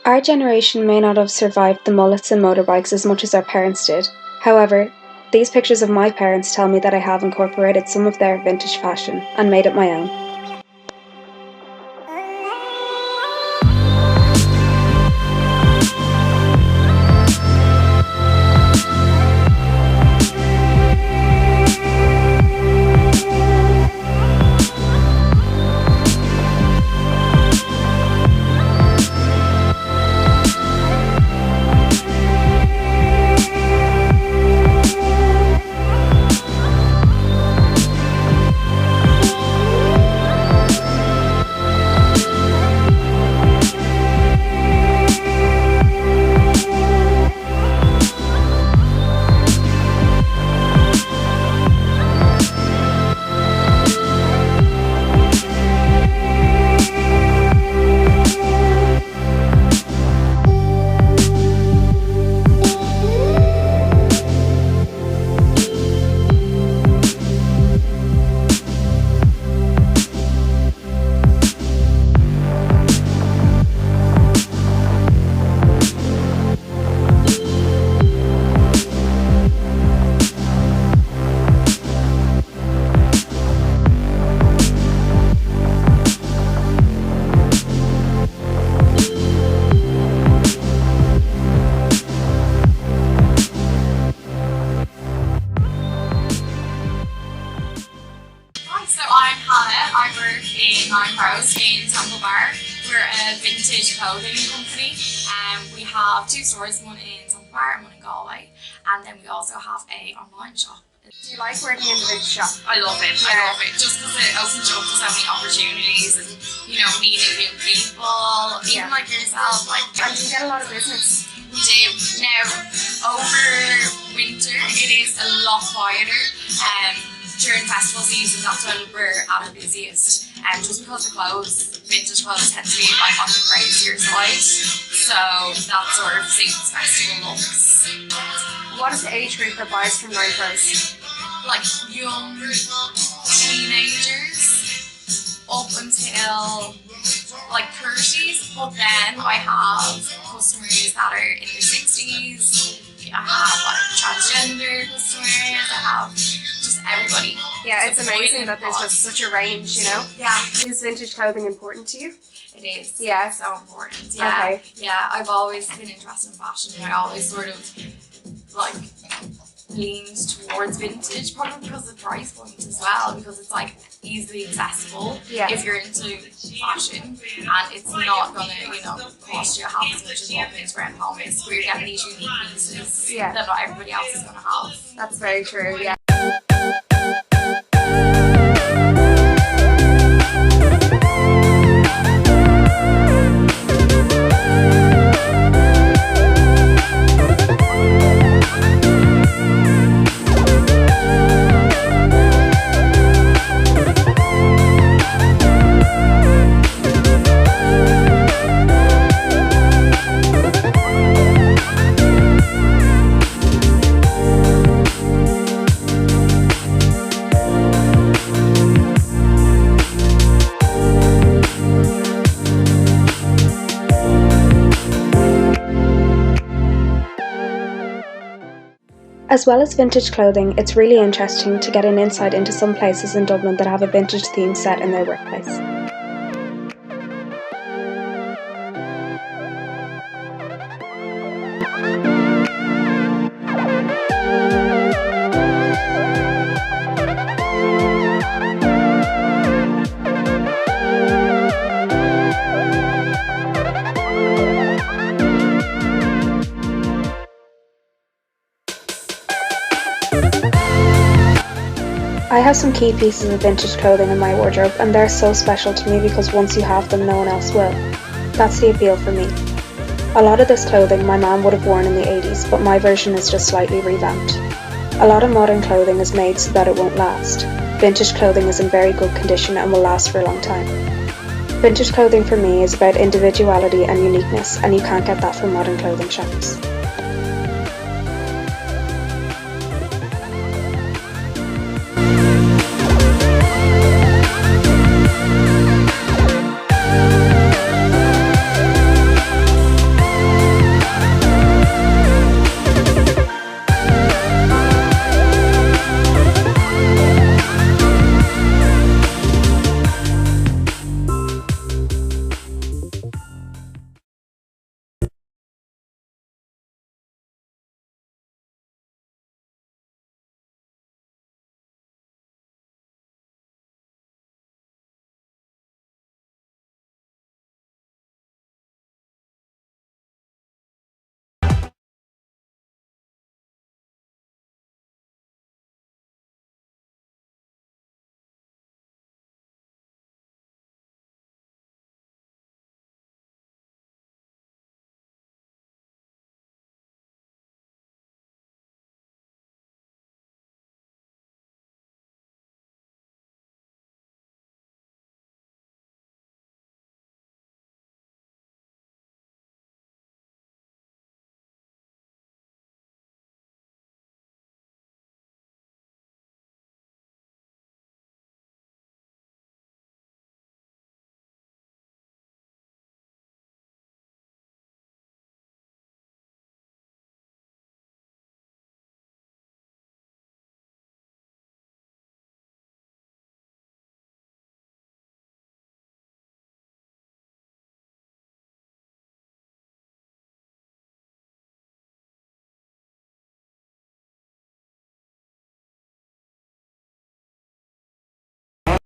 Our generation may not have survived the mullets and motorbikes as much as our parents did. However, these pictures of my parents tell me that I have incorporated some of their vintage fashion and made it my own. In Temple Bar. We're a vintage clothing company. We have two stores, one in Temple Bar and one in Galway, and then we also have a online shop. Do you like working in the vintage shop? I love it. I love it just because it opens you up to so many opportunities and meeting new people, even like yourself. And you get a lot of business. We do. Now over winter it is a lot quieter. During festival season, that's when we're at our busiest. Just because the vintage clothes tend to be on the crazier side, so that sort of suits festival looks. What is the age group that buys from Nine Crows? Like young teenagers up until like 30s, but then I have customers that are in their 60s. I have transgender customers. I have just everybody. Yeah, it's amazing that there's just such a range, Yeah. Is vintage clothing important to you? It is. Yeah. So important. Yeah. Okay. Yeah, I've always been interested in fashion and I always sort of leaned towards vintage, probably because of the price point as well, because it's easily accessible if you're into fashion, and it's not gonna cost you half as much as what Vintage Brand Home is, where you're getting these unique pieces that not everybody else is gonna have. That's very true. Yeah. As well as vintage clothing, it's really interesting to get an insight into some places in Dublin that have a vintage theme set in their workplace. I have some key pieces of vintage clothing in my wardrobe, and they're so special to me because once you have them, no one else will. That's the appeal for me. A lot of this clothing my mum would have worn in the 80s, but my version is just slightly revamped. A lot of modern clothing is made so that it won't last. Vintage clothing is in very good condition and will last for a long time. Vintage clothing for me is about individuality and uniqueness, and you can't get that from modern clothing shops.